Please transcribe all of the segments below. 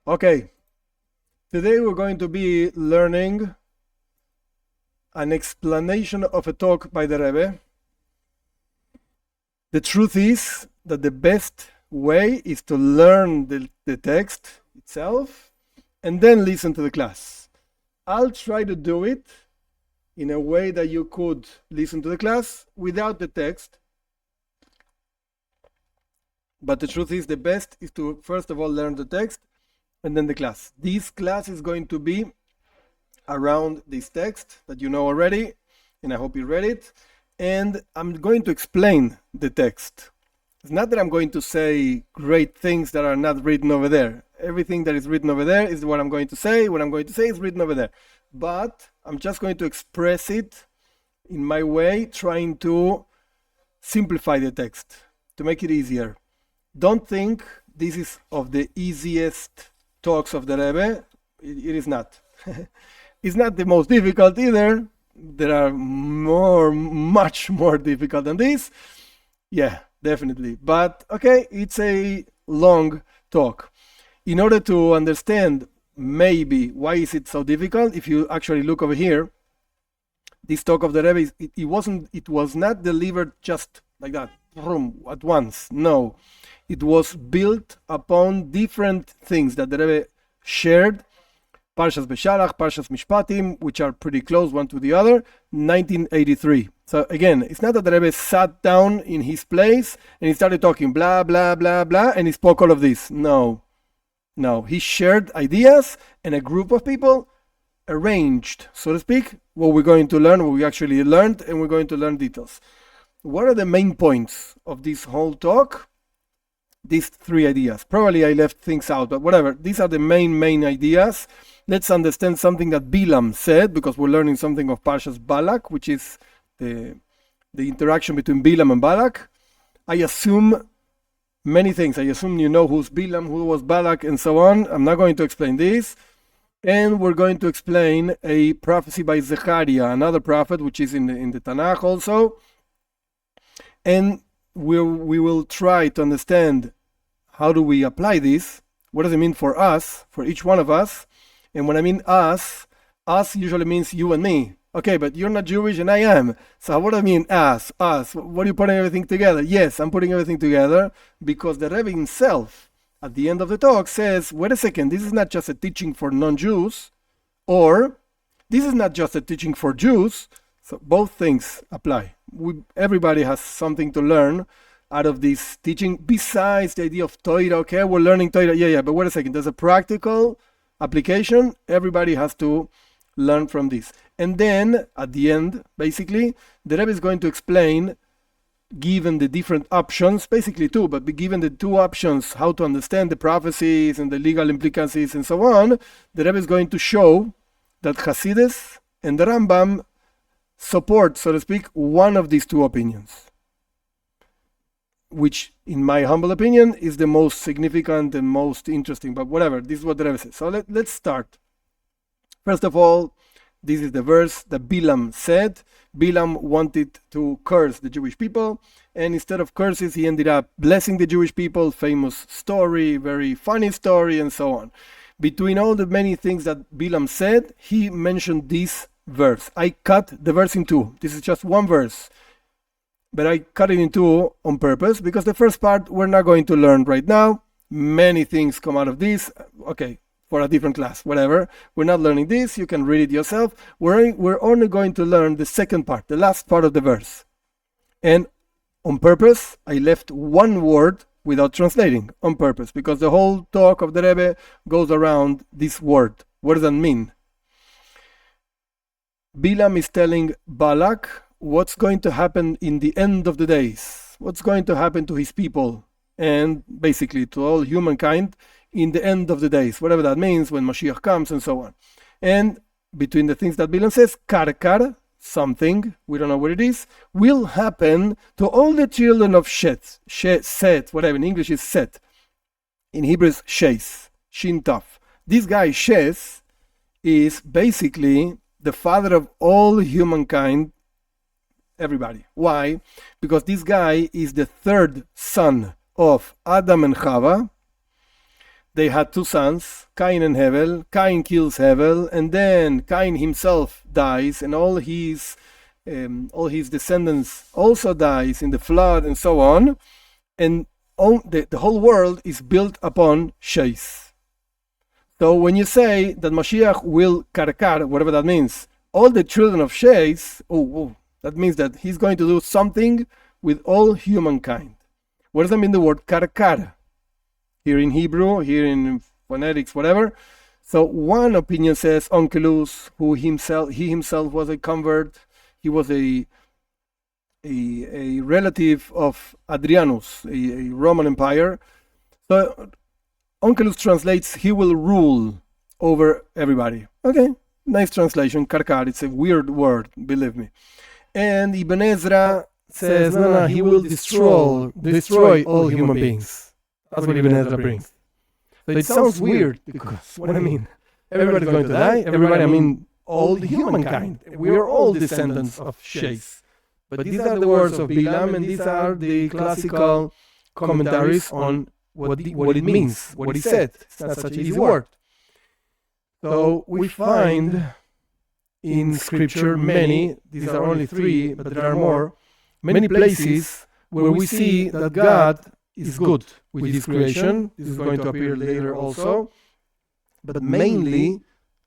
Okay, today we're going to be learning an explanation of a talk by the Rebbe. The truth is that the best way is to learn the text itself and then listen to the class. I'll try to do it in a way that you could listen to the class without the text. But the truth is the best is to first of all learn the text and then the class. This class is going to be around this text that you know already, and I hope you read it. And I'm going to explain the text. It's not that I'm going to say great things that are not written over there. Everything that is written over there is what I'm going to say. What I'm going to say is written over there. But I'm just going to express it in my way, trying to simplify the text, to make it easier. Don't think this is of the easiest talks of the Rebbe. It is not. It's not the most difficult either. There are much more difficult than this. Yeah, definitely. But okay, it's a long talk. In order to understand maybe why is it so difficult, if you actually look over here, this talk of the Rebbe, it was not delivered just like that, at once. No. It was built upon different things that the Rebbe shared. Parshas Beshalach, Parshas Mishpatim, which are pretty close one to the other, 1983. So again, it's not that the Rebbe sat down in his place and he started talking blah, blah, blah, blah, and he spoke all of this. No. He shared ideas and a group of people arranged, so to speak, what we're going to learn, what we actually learned, and we're going to learn details. What are the main points of this whole talk? These three ideas. Probably I left things out, but whatever. These are the main ideas. Let's understand something that Bilam said, because we're learning something of Parshas Balak, which is the interaction between Bilam and Balak. I assume many things. I assume you know who's Bilam, who was Balak, and so on. I'm not going to explain this. And we're going to explain a prophecy by Zechariah, another prophet, which is in the Tanakh also. And we will try to understand how do we apply this. What does it mean for us, for each one of us? And when I mean us usually means you and me. Okay, but you're not Jewish and I am. So what do I mean us? What are you putting everything together? Yes, I'm putting everything together because the Rebbe himself, at the end of the talk, says, wait a second, this is not just a teaching for non-Jews, or this is not just a teaching for Jews. So both things apply. Everybody has something to learn out of this teaching, besides the idea of Torah. Okay, we're learning Torah. Yeah, but wait a second. There's a practical application. Everybody has to learn from this. And then, at the end, basically, the Rebbe is going to explain, given the different options, basically two, but given the two options, how to understand the prophecies and the legal implications and so on, the Rebbe is going to show that Hasidus and the Rambam support, so to speak, one of these two opinions, which, in my humble opinion, is the most significant and most interesting. But whatever, this is what the Rebbe says. So let's start. First of all, this is the verse that Bilam said. Bilam wanted to curse the Jewish people, and instead of curses, he ended up blessing the Jewish people. Famous story, very funny story, and so on. Between all the many things that Bilam said, he mentioned this verse. I cut the verse in two. This is just one verse, but I cut it in two on purpose because the first part we're not going to learn right now. Many things come out of this. Okay, for a different class, whatever. We're not learning this. You can read it yourself. We're only going to learn the second part, the last part of the verse. And on purpose, I left one word without translating, on purpose, because the whole talk of the Rebbe goes around this word. What does that mean? Bilam is telling Balak what's going to happen in the end of the days, what's going to happen to his people, and basically to all humankind in the end of the days, whatever that means, when Mashiach comes and so on. And between the things that Bilam says, karkar, something, we don't know what it is, will happen to all the children of Set, whatever, in English is Set. In Hebrew is Shes, Shin Taf. This guy, Shes, is basically the father of all humankind, everybody. Why? Because this guy is the third son of Adam and Chava. they had two sons, Cain and Hevel. Cain kills Hevel, and then Cain himself dies, and all his descendants also dies in the flood, and so on. And the whole world is built upon Sheis. So when you say that Mashiach will karkar, whatever that means, all the children of Sheis, that means that he's going to do something with all humankind. What does that mean, the word karkar? Here in Hebrew, here in phonetics, whatever. So one opinion says Onkelos, who he himself was a convert. He was a relative of Adrianus, a Roman Empire. So Onkelos translates, he will rule over everybody. Okay, nice translation, karkar. It's a weird word, believe me. And Ibn Ezra says, no, he will destroy all human beings. That's what Ibn Ezra brings. So it sounds weird, because what I mean, everybody's going to die. Everybody, I mean, all the humankind. We are all descendants of Sheis. But these are the words of Bilam, and these are the classical commentaries on what it means, what he said. It's not such an easy word. So we find in Scripture many, these are only 3, but there are more, many places where we see that God is good with his creation. This is going to appear later also. But mainly,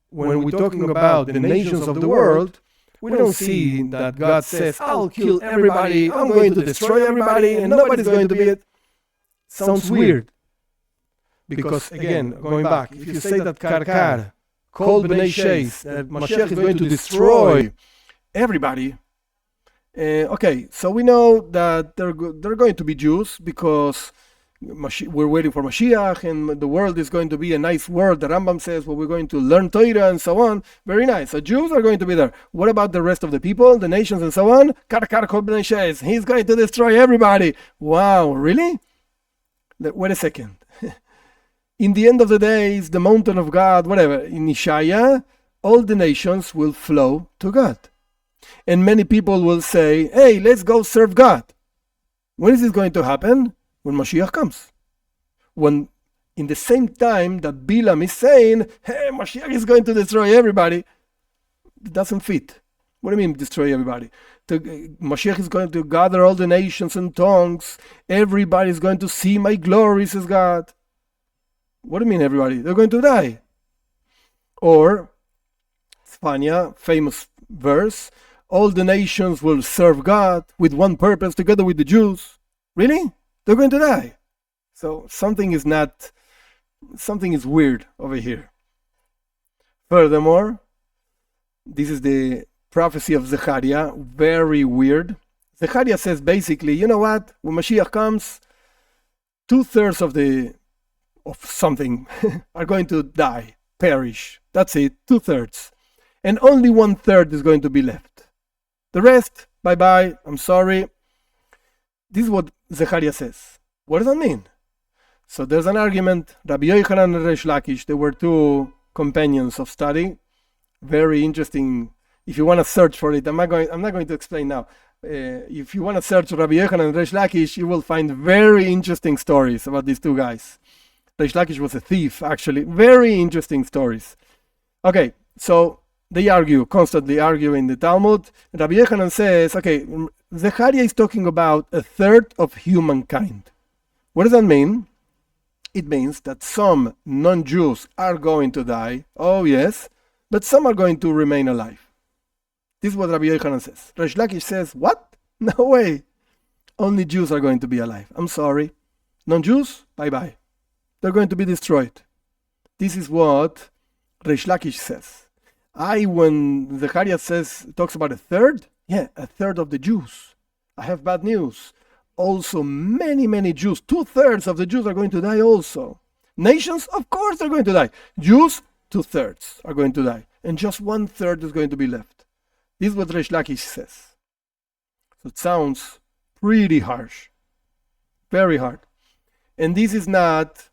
when we're talking about the nations of the world, we don't see that God says, I'll kill everybody, I'm going to destroy everybody, and nobody's going to be it. Sounds weird. Because, again, going back, if you say that Karkar called Bnei Sheis, that Mashiach is going to destroy everybody, okay, so we know that they're going to be Jews, because we're waiting for Mashiach, and the world is going to be a nice world. The Rambam says, well, we're going to learn Torah and so on. Very nice. So Jews are going to be there. What about the rest of the people, the nations and so on? He's going to destroy everybody. Wow, really? Wait a second. In the end of the days, the mountain of God, whatever, in Ishaya, all the nations will flow to God. And many people will say, hey, let's go serve God. When is this going to happen? When Mashiach comes. When in the same time that Bilam is saying, hey, Mashiach is going to destroy everybody, it doesn't fit. What do you mean destroy everybody? Mashiach is going to gather all the nations and tongues. Everybody is going to see my glory, says God. What do you mean everybody? They're going to die. Or, Spania, famous verse, all the nations will serve God with one purpose together with the Jews. Really? They're going to die. So something is weird over here. Furthermore, this is the prophecy of Zechariah, very weird. Zechariah says basically, you know what? When Mashiach comes, 2/3 of something are going to die, perish. That's it, 2/3. And only 1/3 is going to be left. The rest, bye-bye, I'm sorry. This is what Zechariah says. What does that mean? So there's an argument. Rabbi Yochanan and Reish Lakish, they were two companions of study. Very interesting. If you want to search for it, I'm not going to explain now. If you want to search Rabbi Yochanan and Reish Lakish, you will find very interesting stories about these two guys. Reish Lakish was a thief, actually. Very interesting stories. Okay, so they constantly argue in the Talmud. Rabbi Yochanan says, okay, Zechariah is talking about 1/3 of humankind. What does that mean? It means that some non-Jews are going to die. Oh, yes. But some are going to remain alive. This is what Rabbi Yochanan says. Reish Lakish says, what? No way. Only Jews are going to be alive. I'm sorry. Non-Jews, bye-bye. They're going to be destroyed. This is what Reish Lakish says. When Zechariah talks about 1/3, yeah, 1/3 of the Jews. I have bad news. Also, many, many Jews, 2/3 of the Jews are going to die also. Nations, of course, are going to die. Jews, 2/3 are going to die. And just 1/3 is going to be left. This is what Reish Lakish says. So it sounds pretty harsh. Very hard. And this is not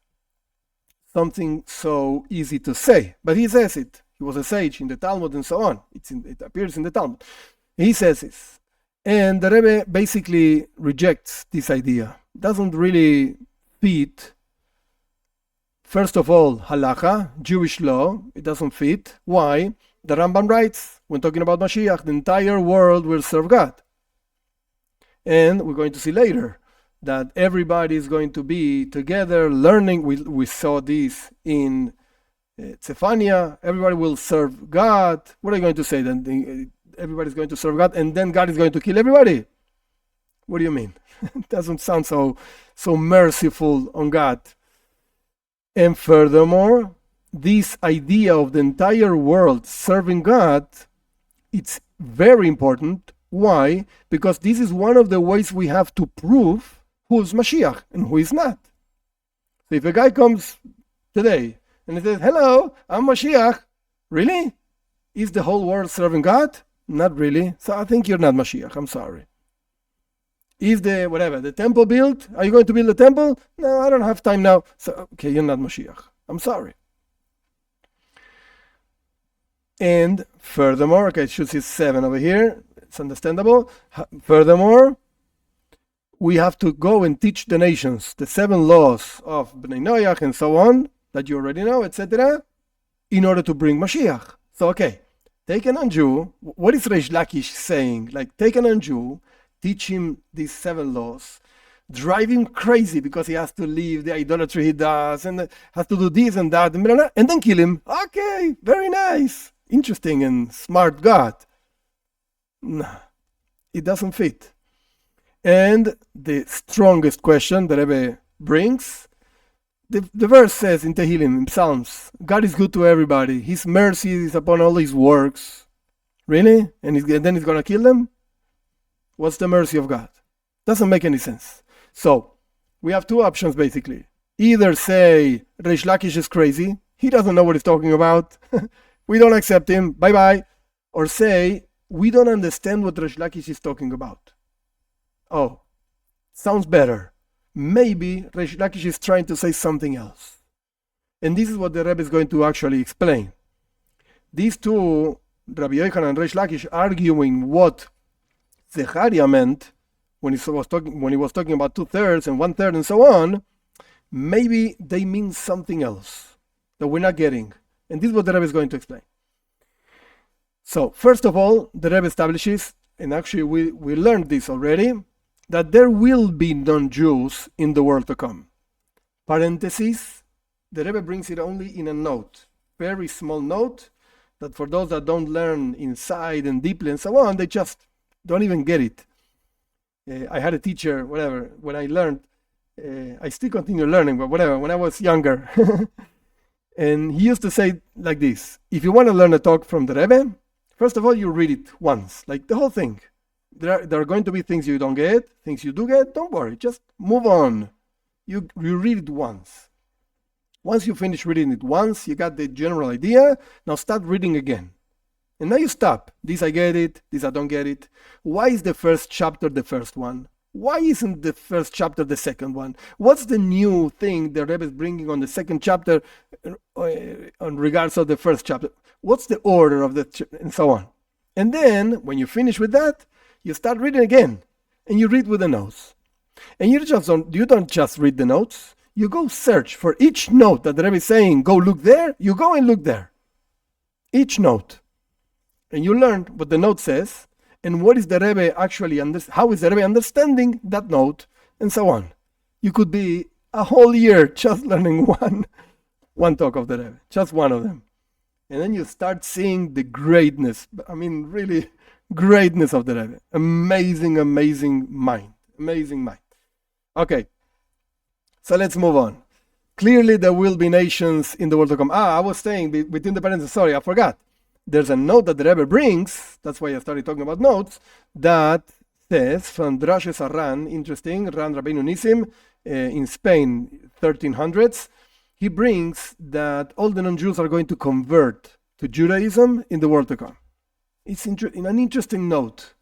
something so easy to say. But he says it. He was a sage in the Talmud and so on. It appears in the Talmud. He says this. And the Rebbe basically rejects this idea. Doesn't really fit First of all, halacha, Jewish law, it doesn't fit. Why? The Rambam writes, when talking about Mashiach, the entire world will serve God. And we're going to see later that everybody is going to be together learning. We saw this in Zephaniah. Everybody will serve God. What are you going to say then? Everybody's going to serve God, and then God is going to kill everybody? What do you mean? It doesn't sound so merciful on God. And furthermore, this idea of the entire world serving God, it's very important. Why? Because this is one of the ways we have to prove who's Mashiach and who is not. So if a guy comes today and he says, "Hello, I'm Mashiach," really? Is the whole world serving God? Not really. So I think you're not Mashiach. I'm sorry. Is the temple built? Are you going to build a temple? No, I don't have time now. So, okay, you're not Mashiach. I'm sorry. And furthermore, okay, it should say 7 over here. It's understandable. Furthermore, we have to go and teach the nations the 7 laws of Bnei Noach and so on, that you already know, etc., in order to bring Mashiach. So, okay, take a non-Jew. What is Reish Lakish saying? Like, take a non-Jew, teach him these 7 laws, drive him crazy because he has to leave the idolatry he does and has to do this and that, and then kill him. Okay, very nice. Interesting and smart God. No, it doesn't fit. And the strongest question the Rebbe brings, the verse says in Tehillim, in Psalms, God is good to everybody. His mercy is upon all his works. Really? And then he's going to kill them? What's the mercy of God? Doesn't make any sense. So, we have 2 options basically. Either say, Reish Lakish is crazy. He doesn't know what he's talking about. We don't accept him. Bye-bye. Or say, we don't understand what Reish Lakish is talking about. Oh, sounds better. Maybe Reish Lakish is trying to say something else. And this is what the Rebbe is going to actually explain. These 2, Rabbi Yochanan and Reish Lakish, arguing what Zechariah meant when he was talking about 2/3 and 1/3 and so on, maybe they mean something else that we're not getting. And this is what the Rebbe is going to explain. So, first of all, the Rebbe establishes, and actually we learned this already, that there will be non-Jews in the world to come. Parentheses, the Rebbe brings it only in a note, very small note, that for those that don't learn inside and deeply and so on, they just don't even get it. I had a teacher, when I learned, I still continue learning, but when I was younger, and he used to say like this: if you want to learn a talk from the Rebbe, first of all, you read it once, like the whole thing. There are going to be things you don't get, things you do get, don't worry, just move on. You read it once. Once you finish reading it once, you got the general idea, now start reading again. And now you stop. This I get it, this I don't get it. Why is the first chapter the first one? Why isn't the first chapter the second one? What's the new thing the Rebbe is bringing on the second chapter on regards of the first chapter? What's the order of and so on? And then, when you finish with that, you start reading again. And you read with the notes. And you don't just read the notes. You go search for each note that the Rebbe is saying, go look there. You go and look there. Each note. And you learn what the note says, and what is the Rebbe actually how is the Rebbe understanding that note, and so on. You could be a whole year just learning one talk of the Rebbe, just one of them. And then you start seeing the greatness, really greatness of the Rebbe. Amazing mind. Amazing mind. Okay, so let's move on. Clearly there will be nations in the world to come. I was saying between the parentheses, sorry, I forgot. There's a note that the Rebbe brings, that's why I started talking about notes, that says from Drashes Aran, interesting, Ran Rabbeinu Nissim, in Spain, 1300s, he brings that all the non-Jews are going to convert to Judaism in the world to come. It's in an interesting note,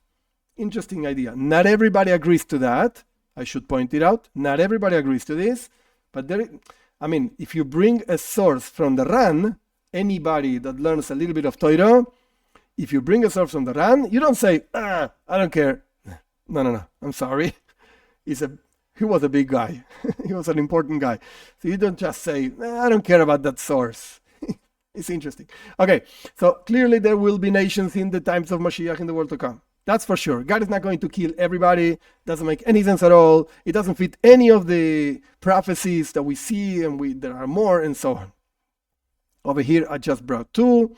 interesting idea. Not everybody agrees to that, I should point it out. Not everybody agrees to this, but if you bring a source from the Ran, anybody that learns a little bit of Torah, if you bring a source from the Ran, you don't say, I don't care. No, I'm sorry. he was a big guy. He was an important guy. So you don't just say, I don't care about that source. It's interesting. Okay, so clearly there will be nations in the times of Mashiach in the world to come. That's for sure. God is not going to kill everybody. Doesn't make any sense at all. It doesn't fit any of the prophecies that we see, and there are more, and so on. Over here, I just brought two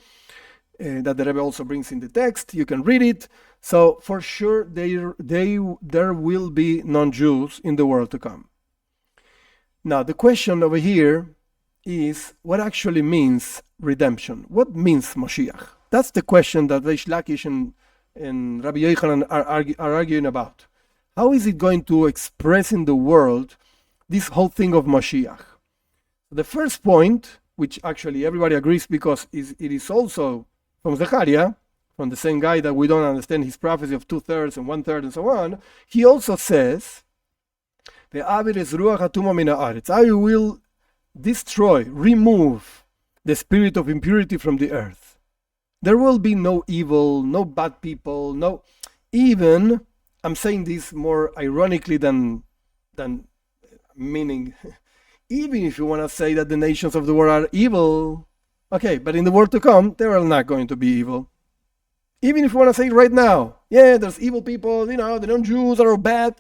that the Rebbe also brings in the text. You can read it. So for sure, there will be non-Jews in the world to come. Now, the question over here is, what actually means redemption? What means Mashiach? That's the question that Reish Lakish and Rabbi Yochanan are arguing about. How is it going to express in the world this whole thing of Mashiach? The first point, which actually everybody agrees because it is also from Zechariah, from the same guy that we don't understand his prophecy of 2/3 and 1/3 and so on, he also says, I will destroy, remove the spirit of impurity from the earth. There will be no evil, no bad people, even, I'm saying this more ironically than meaning, even if you want to say that the nations of the world are evil, okay, but in the world to come, they are not going to be evil. Even if you want to say right now, yeah, there's evil people, the non-Jews are bad.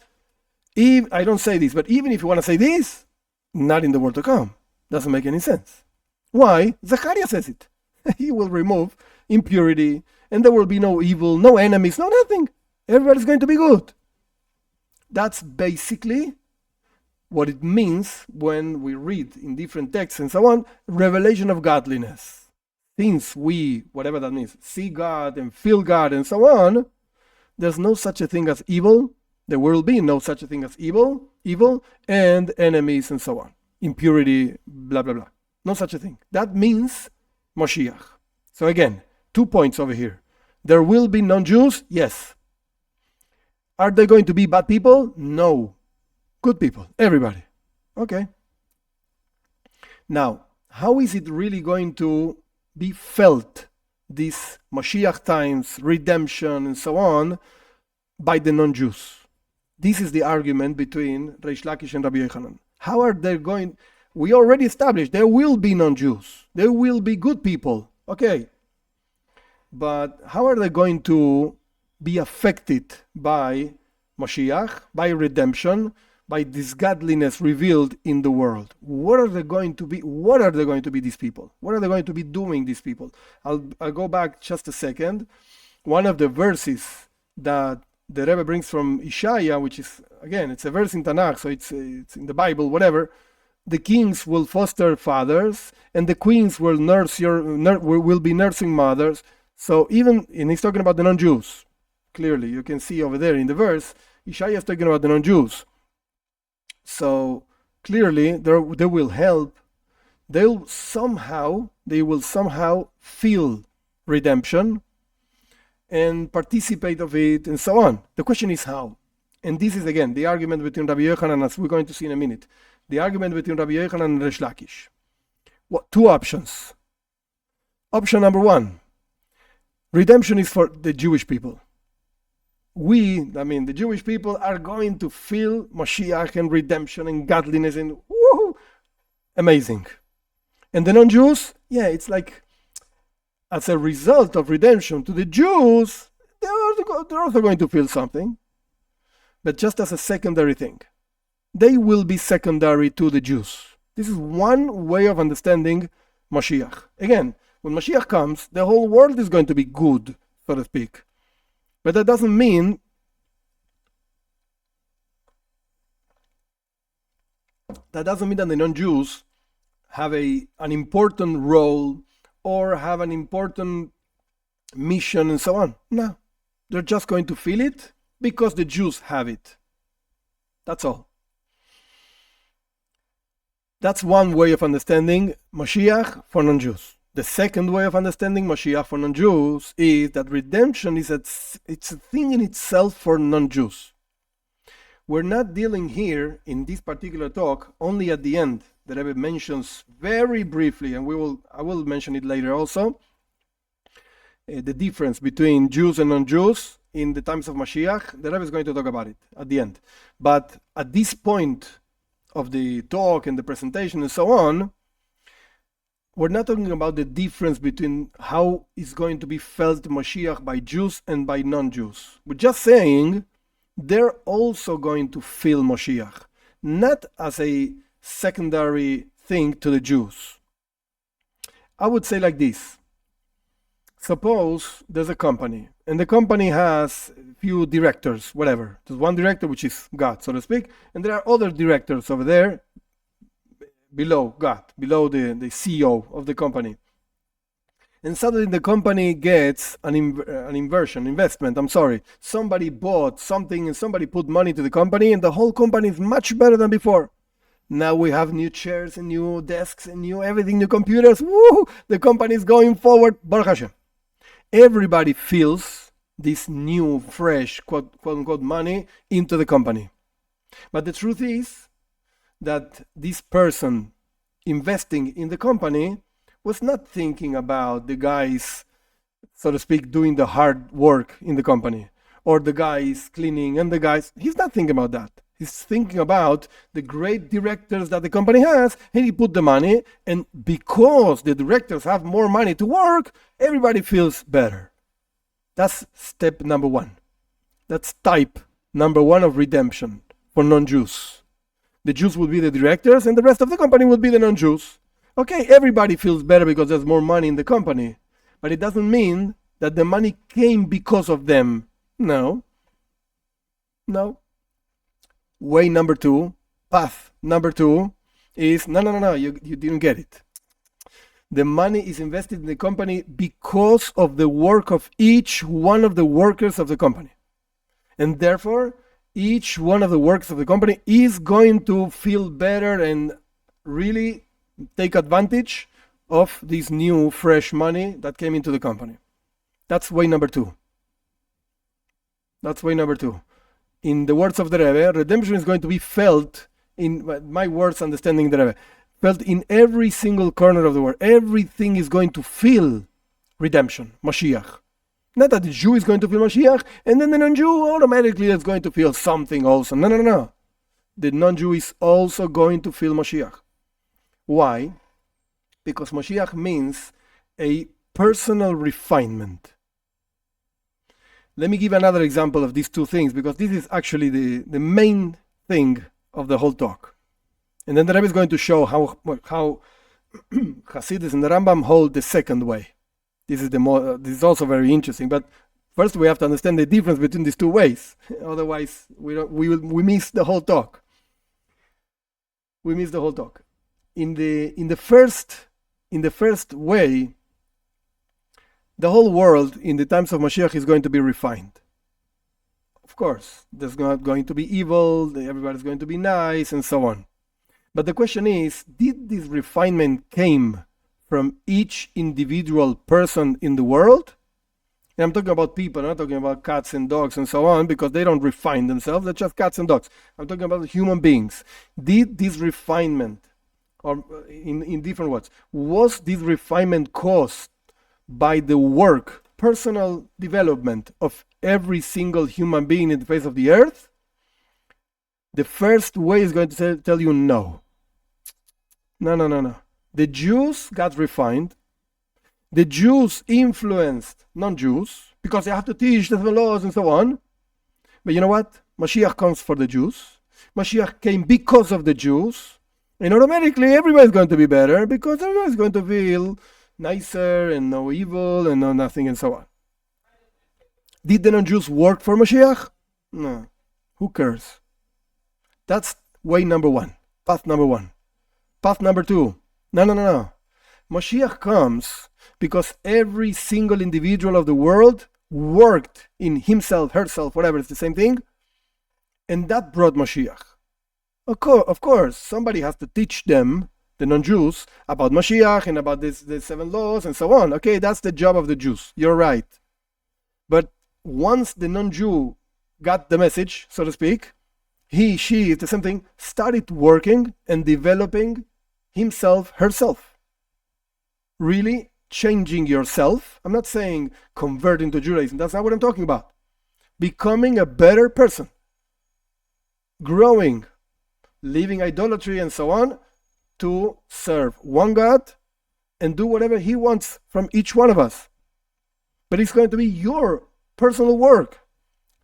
I don't say this, but even if you want to say this, not in the world to come. Doesn't make any sense. Why? Zechariah says it. He will remove impurity, and there will be no evil, no enemies, no nothing. Everybody's going to be good. That's basically what it means when we read in different texts and so on, revelation of godliness. Since we, whatever that means, see God and feel God and so on, there's no such a thing as evil. There will be no such a thing as evil, and enemies and so on. Impurity, blah, blah, blah. No such a thing. That means Mashiach. So again, 2 points over here. There will be non-Jews? Yes. Are they going to be bad people? No. Good people. Everybody. Okay. Now, how is it really going to be felt, this Mashiach times, redemption, and so on, by the non-Jews? This is the argument between Reish Lakish and Rabbi Yochanan. How are they going? We already established there will be non-Jews. There will be good people. Okay. But how are they going to be affected by Mashiach, by redemption, by this godliness revealed in the world? What are they going to be? What are they going to be, these people? What are they going to be doing, these people? I'll go back just a second. One of the verses that the Rebbe brings from Ishaya, which is, again, it's a verse in Tanakh, so it's in the Bible, whatever. The kings will foster fathers, and the queens will will be nursing mothers. So and he's talking about the non-Jews. Clearly, you can see over there in the verse, Ishaya is talking about the non-Jews. So clearly, they will help. They will somehow feel redemption and participate of it, and so on. The question is how. And this is, again, the argument between Rabbi Yochanan, as we're going to see in a minute. The argument between Rabbi Yochanan and Reish Lakish. Two options. Option number one, redemption is for the Jewish people. The Jewish people are going to feel Mashiach and redemption and godliness and woohoo, amazing. And the non-Jews, it's like, as a result of redemption to the Jews, they're also going to feel something, but just as a secondary thing. They will be secondary to the Jews. This is one way of understanding Mashiach. Again, when Mashiach comes, the whole world is going to be good, so to speak. But that doesn't mean that the non-Jews have an important role or have an important mission and so on. No, they're just going to feel it because the Jews have it. That's all. That's one way of understanding Mashiach for non-Jews. The second way of understanding Mashiach for non-Jews is that redemption is it's a thing in itself for non-Jews. We're not dealing here in this particular talk only at the end. The Rebbe mentions very briefly, and I will mention it later also, the difference between Jews and non-Jews in the times of Mashiach. The Rebbe is going to talk about it at the end. But at this point of the talk and the presentation and so on, we're not talking about the difference between how is going to be felt Mashiach by Jews and by non-Jews. We're just saying they're also going to feel Mashiach, not as a secondary thing to the Jews. I would say like this. Suppose there's a company, and the company has a few directors, whatever. There's one director, which is God, so to speak, and there are other directors over there below God, below the CEO of the company. And suddenly the company gets an investment. Somebody bought something and somebody put money to the company, and the whole company is much better than before. Now we have new chairs and new desks and new everything, new computers. Woo! The company is going forward. Baruch Hashem. Everybody feels this new, fresh, quote unquote, money into the company. But the truth is that this person investing in the company was not thinking about the guys, so to speak, doing the hard work in the company, or the guys cleaning and the guys. He's not thinking about that. He's thinking about the great directors that the company has, and he put the money, and because the directors have more money to work, everybody feels better. That's step number one. That's type number one of redemption for non-Jews. The Jews will be the directors, and the rest of the company will be the non-Jews. Okay, everybody feels better because there's more money in the company, but it doesn't mean that the money came because of them. No. Way number two, path number two is, no, you didn't get it. The money is invested in the company because of the work of each one of the workers of the company. And therefore, each one of the workers of the company is going to feel better and really take advantage of this new, fresh money that came into the company. That's way number two. In the words of the Rebbe, redemption is going to be felt, in my words, understanding the Rebbe, felt in every single corner of the world. Everything is going to feel redemption, Mashiach. Not that the Jew is going to feel Mashiach, and then the non-Jew automatically is going to feel something also. No. The non-Jew is also going to feel Mashiach. Why? Because Mashiach means a personal refinement. Let me give another example of these two things, because this is actually the main thing of the whole talk. And then the Rebbe is going to show how Hasidus and the Rambam hold the second way. This is also very interesting. But first we have to understand the difference between these two ways. Otherwise, we miss the whole talk. In the first way, the whole world in the times of Mashiach is going to be refined. Of course, there's not going to be evil, everybody's going to be nice, and so on. But the question is, did this refinement came from each individual person in the world? And I'm talking about people, I'm not talking about cats and dogs and so on, because they don't refine themselves, they're just cats and dogs. I'm talking about human beings. Did this refinement, or in different words, was this refinement caused by the work, personal development of every single human being in the face of the earth? The first way is going to tell you no. No. The Jews got refined. The Jews influenced non-Jews because they have to teach the laws and so on. But you know what? Mashiach comes for the Jews. Mashiach came because of the Jews. And automatically everybody's going to be better because everybody's going to feel nicer and no evil and no nothing and so on. Did the non-Jews work for Mashiach? No. Who cares? That's way number one. Path number one. Path number two. No. Mashiach comes because every single individual of the world worked in himself, herself, whatever, it's the same thing. And that brought Mashiach. Of course, somebody has to teach them, the non-Jews, about Mashiach and about the 7 laws and so on. Okay, that's the job of the Jews. You're right. But once the non-Jew got the message, so to speak, he, she, it's the same thing, started working and developing himself, herself. Really changing yourself. I'm not saying convert into Judaism. That's not what I'm talking about. becoming a better person, growing, leaving idolatry and so on, to serve one God and do whatever He wants from each one of us. But it's going to be your personal work.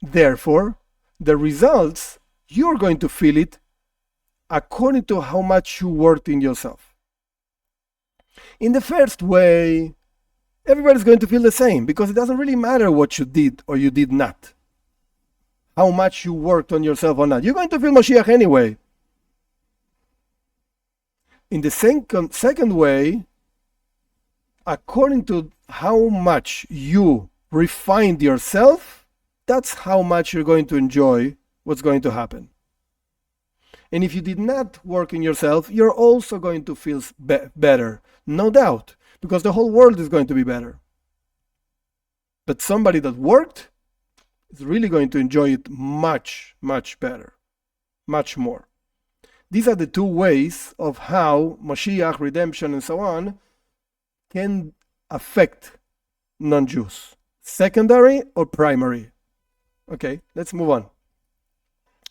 Therefore, the results, you're going to feel it according to how much you worked in yourself. In the first way, everybody's going to feel the same, because it doesn't really matter what you did or you did not, how much you worked on yourself or not. You're going to feel Mashiach anyway. In the second way, according to how much you refined yourself, that's how much you're going to enjoy what's going to happen. And if you did not work in yourself, you're also going to feel better, no doubt, because the whole world is going to be better. But somebody that worked is really going to enjoy it much, much better, much more. These are the two ways of how Mashiach, redemption, and so on can affect non-Jews. Secondary or primary? Okay, let's move on.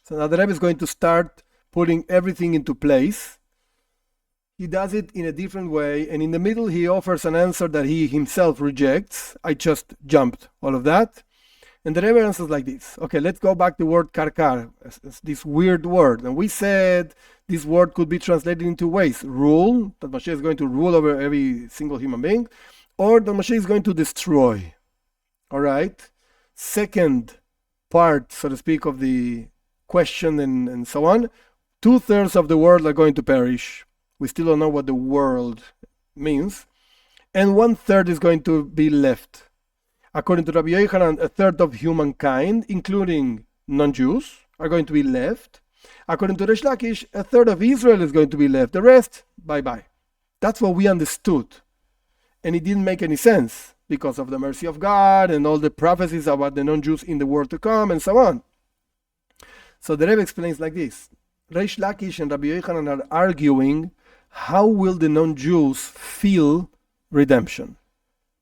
So now the Rebbe is going to start putting everything into place. He does it in a different way, and in the middle he offers an answer that he himself rejects. I just jumped all of that. And the Rebbe answers like this. Okay, let's go back to the word karkar, this weird word. And we said this word could be translated in two ways. Rule, that Mashiach is going to rule over every single human being, or that Mashiach is going to destroy. All right? Second part, so to speak, of the question and so on, 2/3 of the world are going to perish. We still don't know what the world means. And 1/3 is going to be left. According to Rabbi Yochanan, 1/3 of humankind, including non-Jews, are going to be left. According to Reish Lakish, 1/3 of Israel is going to be left. The rest, bye-bye. That's what we understood. And it didn't make any sense because of the mercy of God and all the prophecies about the non-Jews in the world to come and so on. So the Rebbe explains like this. Reish Lakish and Rabbi Yochanan are arguing, how will the non-Jews feel redemption?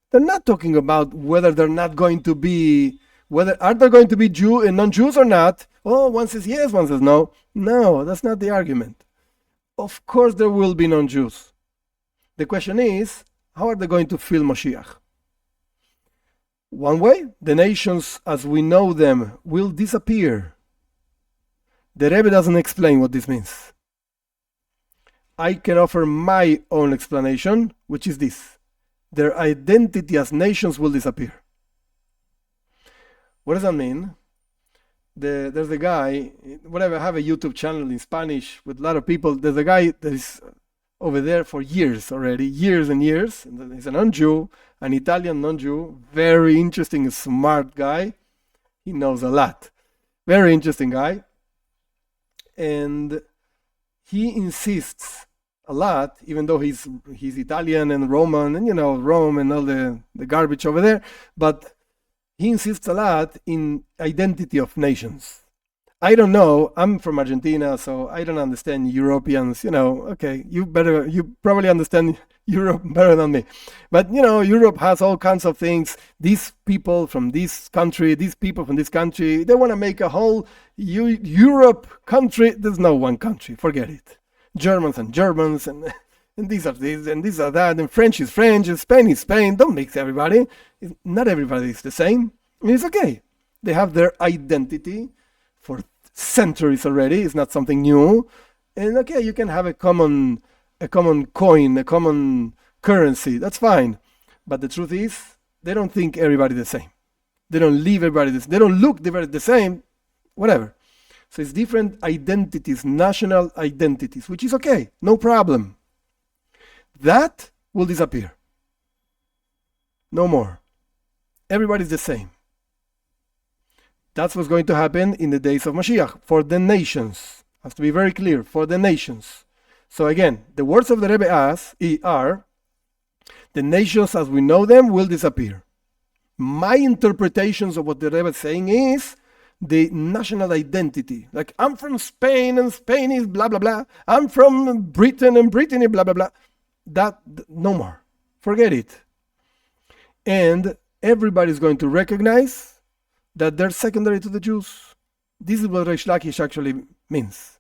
They're not talking about whether they're not going to be, are there going to be Jew and non-Jews or not? Oh, one says yes, one says no. No, that's not the argument. Of course there will be non-Jews. The question is, how are they going to feel Mashiach? One way, the nations as we know them will disappear. The Rebbe doesn't explain what this means. I can offer my own explanation, which is this. Their identity as nations will disappear. What does that mean? There's a guy, whatever, I have a YouTube channel in Spanish with a lot of people. There's a guy that is over there for years already, years and years. And he's a non-Jew, an Italian non-Jew, very interesting, smart guy. He knows a lot. Very interesting guy. And he insists a lot, even though he's Italian and Roman, and Rome and all the garbage over there, but he insists a lot in identity of nations. I don't know, I'm from Argentina, so I don't understand Europeans, okay, you probably understand Europe better than me. But Europe has all kinds of things. These people from this country, these people from this country, they want to make a whole Europe country. There's no one country, forget it. Germans and Germans, and these are this, and these are that, and French is French, and Spain is Spain. Don't mix everybody. Not everybody is the same. It's okay. They have their identity for centuries already. It's not something new. And okay, you can have a common coin, a common currency. That's fine. But the truth is, they don't think everybody the same. They don't live everybody the same. They don't look the same. Whatever. So it's different identities, national identities, which is okay, no problem. That will disappear. No more. Everybody's the same. That's what's going to happen in the days of Mashiach, for the nations. Has to be very clear, for the nations. So again, the words of the Rebbe are, the nations as we know them will disappear. My interpretations of what the Rebbe is saying is, the national identity. Like, I'm from Spain and Spain is blah, blah, blah. I'm from Britain and Britain is blah, blah, blah. That, no more. Forget it. And everybody's going to recognize that they're secondary to the Jews. This is what Reish Lakish actually means.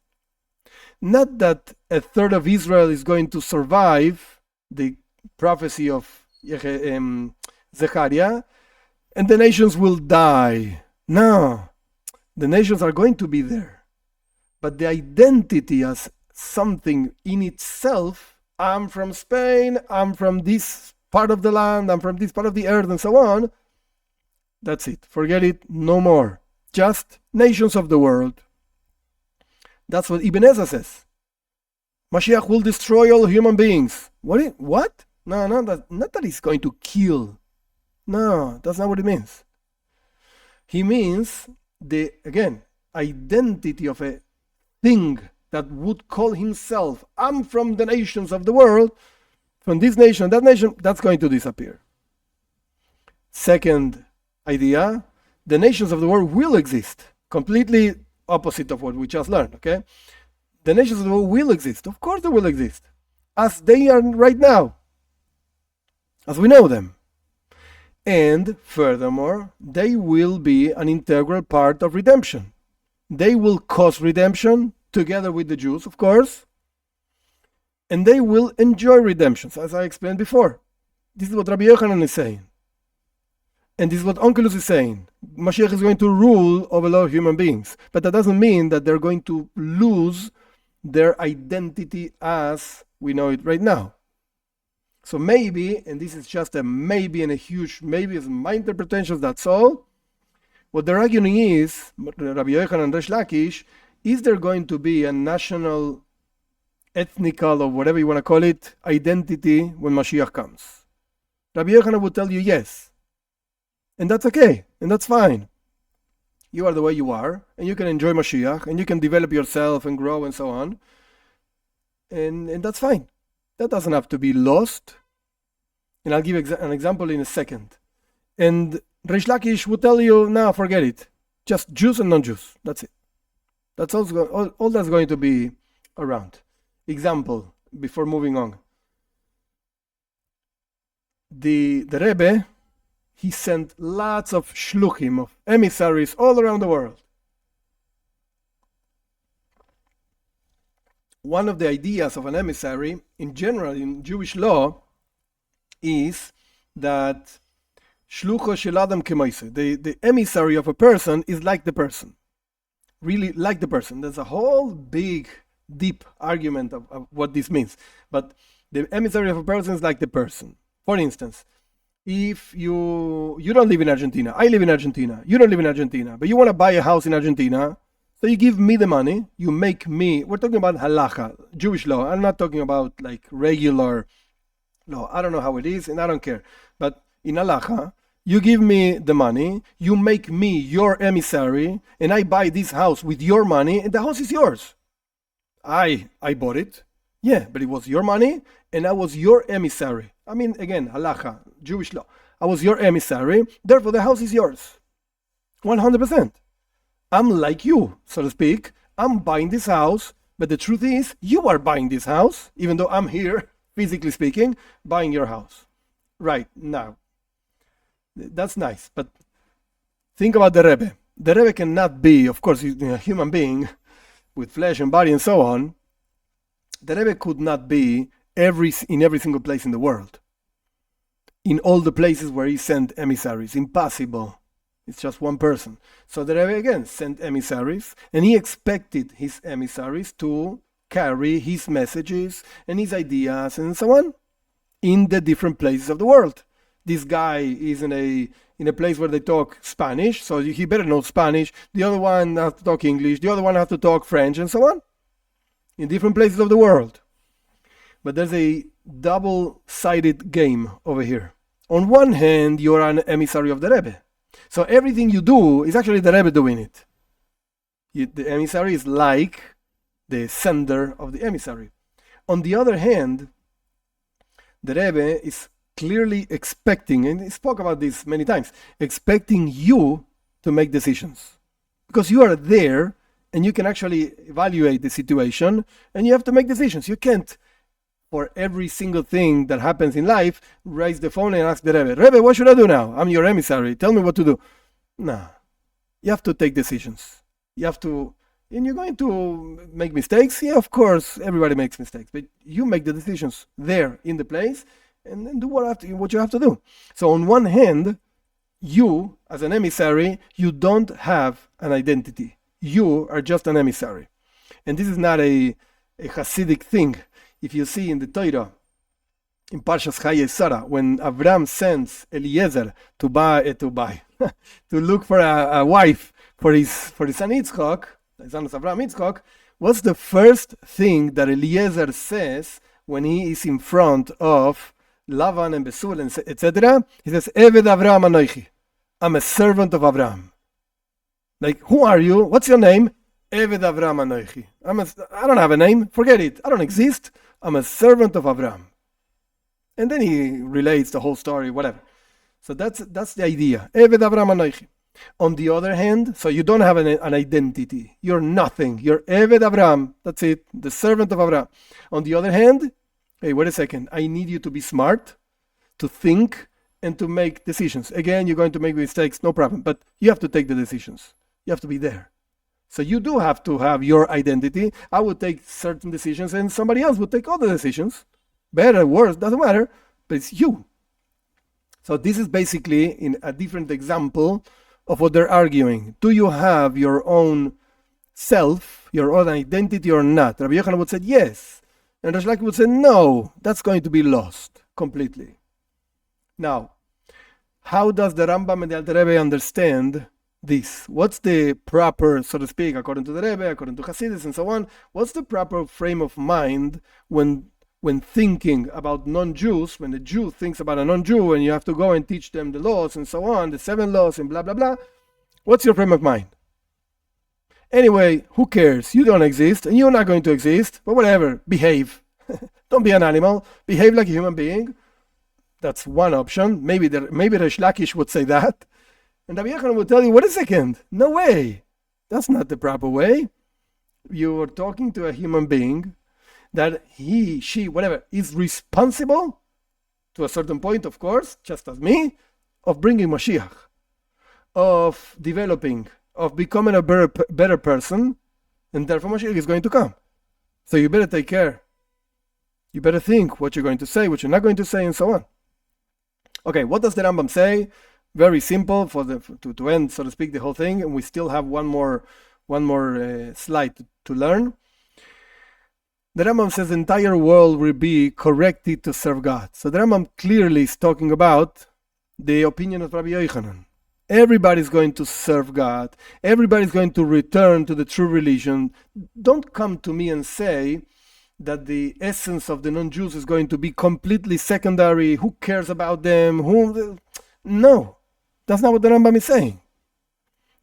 Not that a third of Israel is going to survive the prophecy of Zechariah, and the nations will die. No, the nations are going to be there. But the identity as something in itself, I'm from Spain, I'm from this part of the land, I'm from this part of the earth, and so on, that's it. Forget it, no more. Just nations of the world. That's what Ibn Ezra says. Mashiach will destroy all human beings. What? No, not that he's going to kill. No, that's not what it means. He means the, again, identity of a thing that would call himself, I'm from the nations of the world, from this nation, that nation, that's going to disappear. Second idea, the nations of the world will exist. Completely opposite of what we just learned, okay? The nations of the world will exist. Of course they will exist. As they are right now. As we know them. And furthermore, they will be an integral part of redemption. They will cause redemption together with the Jews, of course. And they will enjoy redemption, as I explained before. This is what Rabbi Yochanan is saying. And this is what Onkelos is saying. Mashiach is going to rule over all human beings. But that doesn't mean that they're going to lose their identity as we know it right now. So maybe, and this is just a maybe and a huge maybe, is my interpretation, that's all. What they're arguing is, Rabbi Yochanan and Reish Lakish, is there going to be a national, ethnical, or whatever you want to call it, identity when Mashiach comes? Rabbi Yochanan would tell you yes. And that's okay, and that's fine. You are the way you are, and you can enjoy Mashiach, and you can develop yourself and grow and so on. And that's fine. That doesn't have to be lost. And I'll give an example in a second. And Reish Lakish would tell you, no, forget it. Just Jews and non-Jews. That's it. That's all that's going to be around. Example, before moving on. The Rebbe, he sent lots of shluchim, of emissaries all around the world. One of the ideas of an emissary, in general, in Jewish law, is that shlucho shel adam kemoise, the emissary of a person is like the person. Really like the person. There's a whole big, deep argument of what this means. But the emissary of a person is like the person. For instance, if you don't live in Argentina, I live in Argentina, you don't live in Argentina, but you want to buy a house in Argentina, so you give me the money, you make me, we're talking about halacha, Jewish law, I'm not talking about like regular law, I don't know how it is and I don't care, but in halacha, you give me the money, you make me your emissary, and I buy this house with your money, and the house is yours. I bought it, yeah, but it was your money, and I was your emissary. I mean, again, halacha, Jewish law. I was your emissary, therefore the house is yours. 100%. I'm like you, so to speak. I'm buying this house, but the truth is, you are buying this house, even though I'm here, physically speaking, buying your house. Right, now. That's nice, but think about the Rebbe. The Rebbe cannot be, of course, he's a human being with flesh and body and so on. The Rebbe could not be in every single place in the world. In all the places where he sent emissaries. Impossible. It's just one person. So the Rebbe again sent emissaries, and he expected his emissaries to carry his messages and his ideas and so on in the different places of the world. This guy is in a place where they talk Spanish, so he better know Spanish. The other one has to talk English. The other one has to talk French and so on. In different places of the world. But there's a double-sided game over here. On one hand, you're an emissary of the Rebbe. So everything you do is actually the Rebbe doing it. The emissary is like the sender of the emissary. On the other hand, the Rebbe is clearly expecting, and he spoke about this many times, expecting you to make decisions. Because you are there, and you can actually evaluate the situation, and you have to make decisions. You can't, for every single thing that happens in life, raise the phone and ask the Rebbe, Rebbe, what should I do now? I'm your emissary. Tell me what to do. Nah, You have to take decisions. You have to, and you're going to make mistakes. Yeah, of course, everybody makes mistakes, but you make the decisions there in the place, and then do what you have to do. So on one hand, you, as an emissary, you don't have an identity. You are just an emissary. And this is not a Hasidic thing. If you see in the Torah, in Parshas Chayei Sarah, when Avram sends Eliezer to look for a wife for his son Yitzchak, the son of Avram Yitzchak, what's the first thing that Eliezer says when he is in front of Lavan and Besul, etc.? He says, Eved Avram Anoichi. I'm a servant of Avram. Like, who are you? What's your name? Eved Avram Anoichi. I don't have a name. Forget it. I don't exist. I'm a servant of Avram. And then he relates the whole story, whatever. So that's the idea. Eved Avram Anoichi. On the other hand, so you don't have an identity. You're nothing. You're Eved Avram. That's it. The servant of Avram. On the other hand, hey, wait a second. I need you to be smart, to think, and to make decisions. Again, you're going to make mistakes, no problem. But you have to take the decisions. You have to be there. So you do have to have your identity. I would take certain decisions and somebody else would take other decisions. Better, worse, doesn't matter. But it's you. So this is basically in a different example of what they're arguing. Do you have your own self, your own identity or not? Rabbi Yochanan would say yes. And Resh Lakish would say no. That's going to be lost completely. Now, how does the Rambam and the Alter Rebbe understand this? What's the proper, so to speak, according to the Rebbe, according to Hasidus and so on, what's the proper frame of mind when thinking about non-Jews, when the Jew thinks about a non-Jew and you have to go and teach them the laws and so on, the 7 laws and blah, blah, blah? What's your frame of mind? Anyway, who cares? You don't exist and you're not going to exist, but whatever, behave. Don't be an animal, behave like a human being. That's one option. Maybe Resh Lakish would say that. And Rabbi Yochanan would tell you, wait a second, no way. That's not the proper way. You are talking to a human being that he, she, whatever, is responsible, to a certain point, of course, just as me, of bringing Mashiach, of developing, of becoming a better person, and therefore Mashiach is going to come. So you better take care. You better think what you're going to say, what you're not going to say, and so on. Okay, what does the Rambam say? Very simple to end, so to speak, the whole thing, and we still have one more slide to learn. The Rambam says the entire world will be corrected to serve God. So the Rambam clearly is talking about the opinion of Rabbi Yochanan. Everybody's going to serve God. Everybody's going to return to the true religion. Don't come to me and say that the essence of the non-Jews is going to be completely secondary. Who cares about them? No, that's not what the Rambam is saying.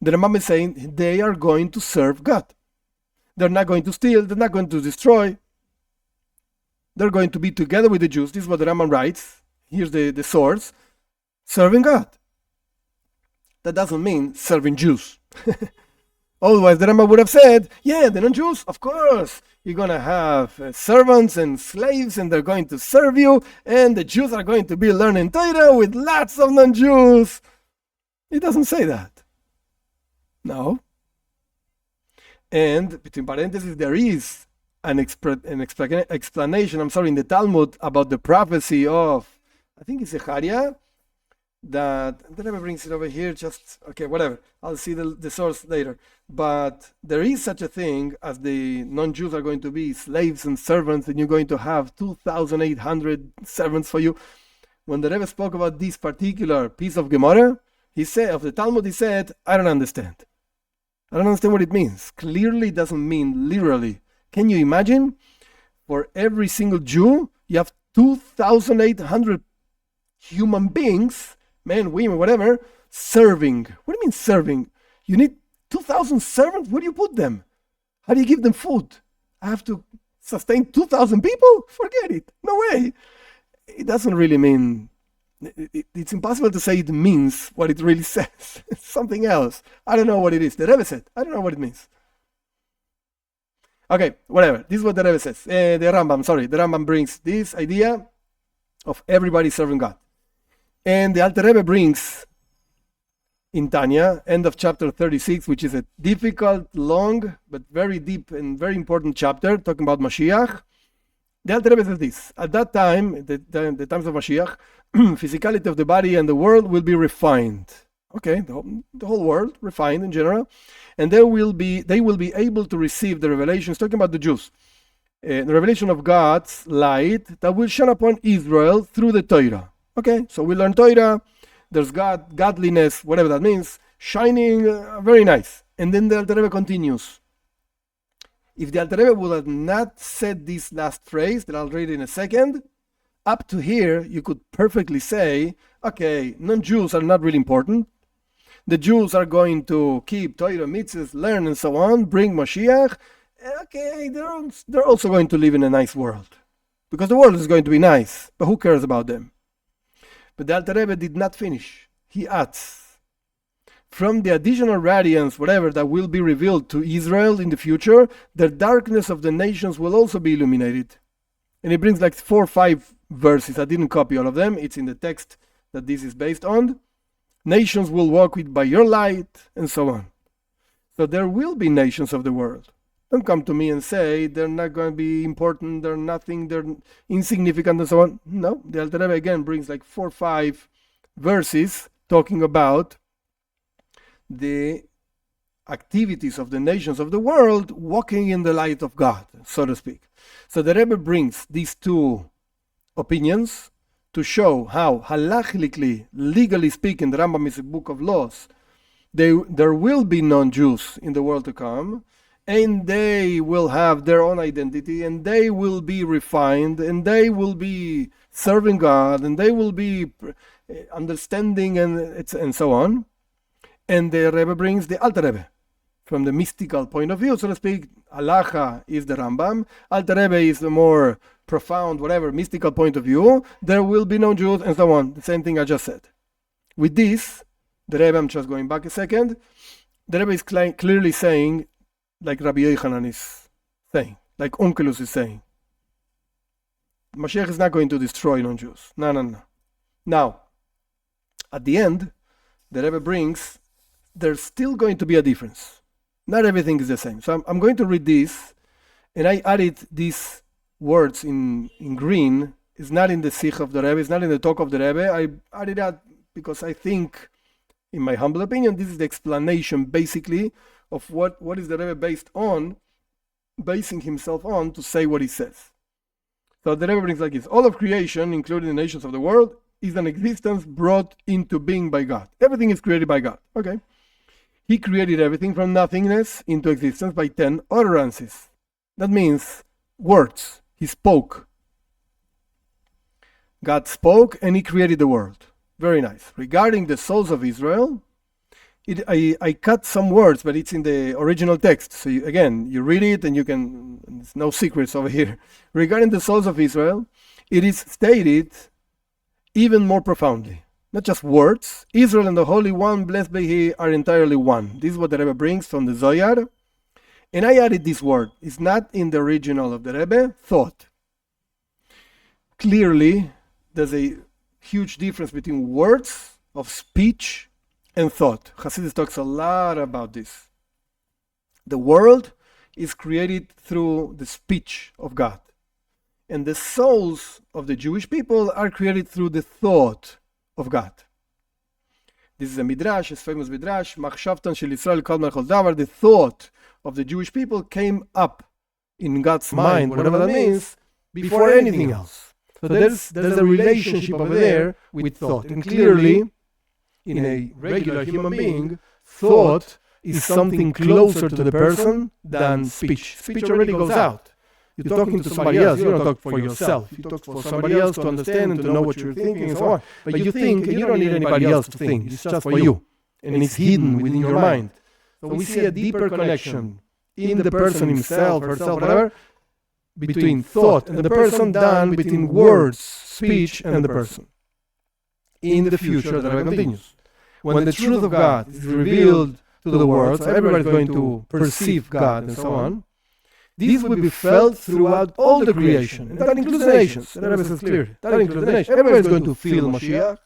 The Rambam is saying they are going to serve God. They're not going to steal. They're not going to destroy. They're going to be together with the Jews. This is what the Rambam writes. Here's the source. Serving God. That doesn't mean serving Jews. Otherwise, the Rambam would have said, yeah, the non-Jews, of course. You're going to have servants and slaves, and they're going to serve you, and the Jews are going to be learning Torah with lots of non-Jews. It doesn't say that. No. And between parentheses, there is an explanation, in the Talmud about the prophecy of, I think it's Zechariah, that the Rebbe brings it over here, whatever. I'll see the source later. But there is such a thing as the non-Jews are going to be slaves and servants, and you're going to have 2,800 servants for you. When the Rebbe spoke about this particular piece of Gemara, of the Talmud, he said, I don't understand. I don't understand what it means. Clearly it doesn't mean literally. Can you imagine? For every single Jew, you have 2,800 human beings, men, women, whatever, serving. What do you mean serving? You need 2,000 servants? Where do you put them? How do you give them food? I have to sustain 2,000 people? Forget it. No way. It doesn't really mean... It's impossible to say it means what it really says. It's something else. I don't know what it is. The Rebbe said, I don't know what it means. Okay, whatever. This is what the Rebbe says. The Rambam brings this idea of everybody serving God. And the Alter Rebbe brings in Tanya, end of chapter 36, which is a difficult, long, but very deep and very important chapter, talking about Mashiach. The Alter Rebbe says this: at that time, the times of Mashiach, physicality of the body and the world will be refined. Okay, the whole world refined in general, and they will be able to receive the revelations. Talking about the Jews, the revelation of God's light that will shine upon Israel through the Torah. Okay, so we learn Torah. There's godliness, whatever that means, shining, very nice. And then the Alter Rebbe continues. If the Alter Rebbe would have not said this last phrase that I'll read in a second, up to here you could perfectly say, okay, non-Jews are not really important. The Jews are going to keep Torah, mitzvahs, learn, and so on, bring Mashiach. Okay, they're also going to live in a nice world. Because the world is going to be nice, but who cares about them? But the Alter Rebbe did not finish. He adds, from the additional radiance, whatever, that will be revealed to Israel in the future, the darkness of the nations will also be illuminated. And he brings like 4 or 5 verses. I didn't copy all of them. It's in the text that this is based on. Nations will walk by your light, and so on. So there will be nations of the world. Don't come to me and say they're not going to be important, they're nothing, they're insignificant, and so on. No, the Alter Rebbe again brings like 4 or 5 verses talking about the activities of the nations of the world walking in the light of God, so to speak. So the Rebbe brings these 2 opinions to show how, halachically, legally speaking, the Rambam is a book of laws, there will be non-Jews in the world to come, and they will have their own identity, and they will be refined, and they will be serving God, and they will be understanding, and so on. And the Rebbe brings the Alter Rebbe. From the mystical point of view, so to speak, Halacha is the Rambam, Alter Rebbe is the more profound, whatever, mystical point of view. There will be no Jews, and so on. The same thing I just said. With this, the Rebbe, I'm just going back a second, the Rebbe is clearly saying, like Rabbi Yochanan is saying, like Onkelos is saying, Mashiach is not going to destroy non-Jews. No. Now, at the end, the Rebbe brings, there's still going to be a difference. Not everything is the same. So I'm going to read this, and I added these words in green. It's not in the Sikh of the Rebbe, it's not in the talk of the Rebbe. I added that because I think, in my humble opinion, this is the explanation, basically, of what is the Rebbe basing himself on to say what he says. So the Rebbe brings like this: all of creation, including the nations of the world, is an existence brought into being by God. Everything is created by God. Okay. He created everything from nothingness into existence by 10 utterances. That means words. He spoke. God spoke and he created the world. Very nice. Regarding the souls of Israel, I cut some words, but it's in the original text. So you read it and there's no secrets over here. Regarding the souls of Israel, it is stated even more profoundly. Not just words. Israel and the Holy One, blessed be He, are entirely one. This is what the Rebbe brings from the Zohar. And I added this word. It's not in the original of the Rebbe. Thought. Clearly, there's a huge difference between words of speech and thought. Hasidus talks a lot about this. The world is created through the speech of God. And the souls of the Jewish people are created through the thought of God. This is a midrash, a famous midrash. Machshavtan shel Yisrael kol melchol davar. The thought of the Jewish people came up in God's mind, whatever that means, before anything else. So there's a relationship over there with thought. And clearly, in a regular human being, thought is something closer to the person than speech. Speech already goes out. You're talking to somebody else, you don't talk for yourself. You talk for somebody else to understand and to know what you're thinking and so on. But you think, and you don't need anybody else to think. It's just for you. And it's hidden within your mind. So we see a deeper connection in the person himself, herself, whatever, between thought and the person than between words, speech, and the person. In the future, the Rebbe continues. When the truth of God is revealed to the world, so everybody's going to perceive God and so on, this will be felt throughout all the creation. And that includes the nations. The Rebbe says clearly. That includes the nations. Everybody's going to feel Mashiach.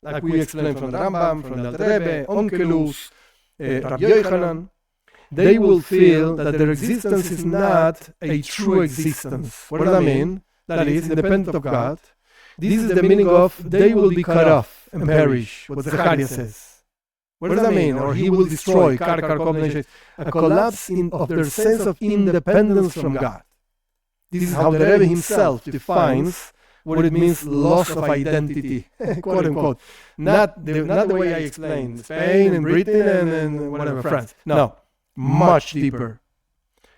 like we explained from the Rambam, from the Rebbe, Onkelos, Rabbi Yochanan, they will feel that their existence is not a true existence. What does that mean? That is, independent of God. This is the meaning of they will be cut off and perish, what Zechariah says. What does that mean? Or he will destroy, a collapse of their sense of independence from God. This is how the Rebbe himself defines what it means loss of identity, quote unquote. Not the way I explained, Spain and Britain and whatever, France. No, much deeper.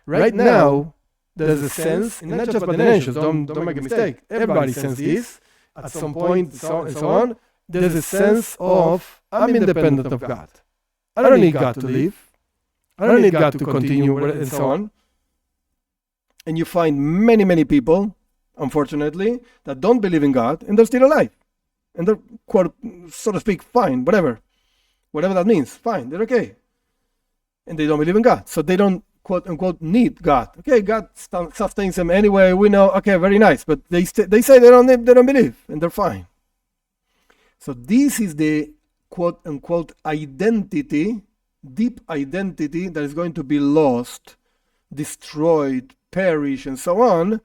Right now, there's a sense, and not just by the nations, don't make a mistake, everybody senses this, at some point, and so on, there's a sense of, I'm independent of God. I don't need God to live. I don't need God to continue, and so on. And you find many, many people, unfortunately, that don't believe in God, and they're still alive. And they're, quote, so to speak, fine, whatever that means, fine, they're okay. And they don't believe in God. So they don't, quote unquote, need God. Okay, God sustains them anyway, we know, okay, very nice. But they say they don't believe, and they're fine. So this is the, quote unquote, identity, deep identity that is going to be lost, destroyed, perish, and so on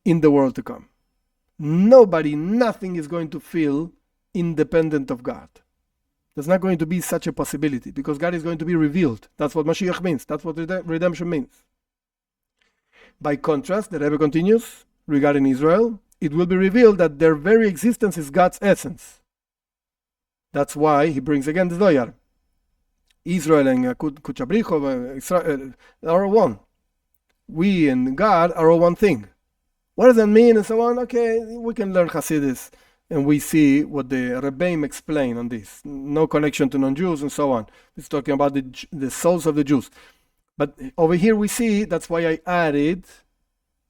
in the world to come. Nothing is going to feel independent of God. There's not going to be such a possibility because God is going to be revealed. That's what Mashiach means. That's what redemption means. By contrast, the Rebbe continues regarding Israel, it will be revealed that their very existence is God's essence. That's why he brings again the Zoyar. Israel and Kuchabricho are one. We and God are all one thing. What does that mean and so on? Okay, we can learn Hasidus and we see what the Rebbeim explain on this. No connection to non-Jews and so on. It's talking about the souls of the Jews. But over here we see, that's why I added,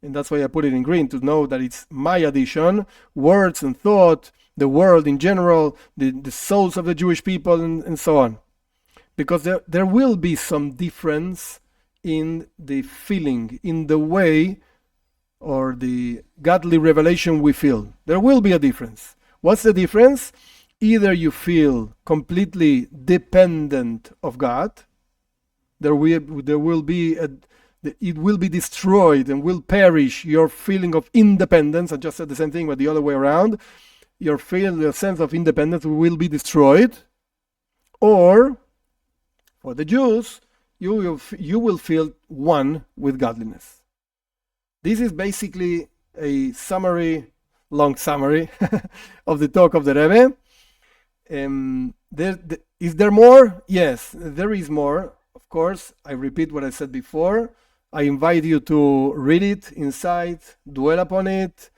and that's why I put it in green to know that it's my addition, words and thought, the world in general, the souls of the Jewish people and so on. Because there will be some difference in the feeling, in the way or the godly revelation we feel. There will be a difference. What's the difference? Either you feel completely dependent of God, it will be destroyed and will perish your feeling of independence. I just said the same thing, but the other way around. Your sense of independence will be destroyed. Or, for the Jews, you will feel one with godliness. This is basically a long summary of the talk of the Rebbe. Is there more? Yes, there is more. Of course, I repeat what I said before. I invite you to read it inside, dwell upon it,